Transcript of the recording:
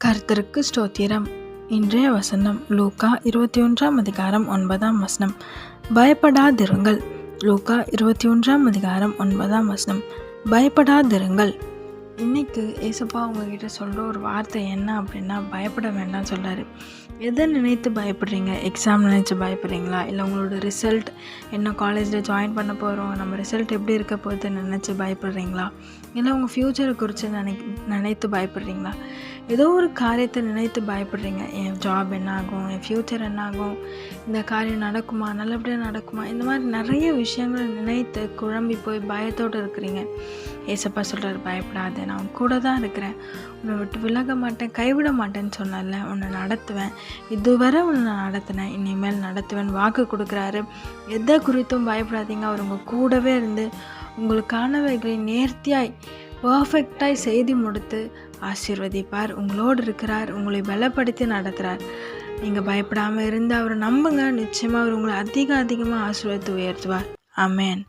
கர்த்தருக்கு ஸ்தோத்திரம். இன்றைய வசனம் லூக்கா 21 அதிகாரம் 9 பயப்படாதிருங்கள். லூக்கா 21 9 பயப்படாதிருங்கள். இன்னைக்கு ஏசப்பா உங்ககிட்ட சொல்கிற ஒரு வார்த்தை என்ன அப்படின்னா, பயப்பட வேண்டாம் சொல்கிறாரு. எதை நினைத்து பயப்படுறீங்க? எக்ஸாம் நினச்சி பயப்படுறீங்களா? இல்லை உங்களோட ரிசல்ட் என்ன, காலேஜில் ஜாயின் பண்ண போகிறோம், நம்ம ரிசல்ட் எப்படி இருக்க போகுது நினச்சி பயப்படுறீங்களா? இல்லை உங்கள் ஃப்யூச்சரை குறித்து நினைத்து பயப்படுறீங்களா? ஏதோ ஒரு காரியத்தை நினைத்து பயப்படுறீங்க. என் ஜாப் என்ன ஆகும், என் ஃப்யூச்சர் என்ன ஆகும், இந்த காரியம் நடக்குமா, நல்லபடியாக நடக்குமா, இந்த மாதிரி நிறைய விஷயங்களை நினைத்து குழம்பி போய் பயத்தோடு இருக்கிறீங்க. ஏசப்பா சொல்கிறார், பயப்படாத, நான் உன் கூட தான் இருக்கிறேன், உன்னை விட்டு விலக மாட்டேன், கைவிட மாட்டேன்னு சொன்னல, உன்னை நடத்துவேன், இதுவரை உன்னை நான் நடத்தினேன், இனிமேல் நடத்துவேன் வாக்கு கொடுக்குறாரு. எதை குறித்தும் பயப்படாதீங்க. அவர் உங்கள் கூடவே இருந்து உங்களுக்கானவைகளை நேர்த்தியாய் பர்ஃபெக்டாய் செய்து முடித்து ஆசீர்வதிப்பார். உங்களோடு இருக்கிறார், உங்களை பலப்படுத்தி நடத்துகிறார். நீங்கள் பயப்படாமல் இருந்து அவரை நம்புங்க. நிச்சயமாக அவர் உங்களை அதிகமாக ஆசீர்வதித்து உயர்த்துவார். ஆமென்.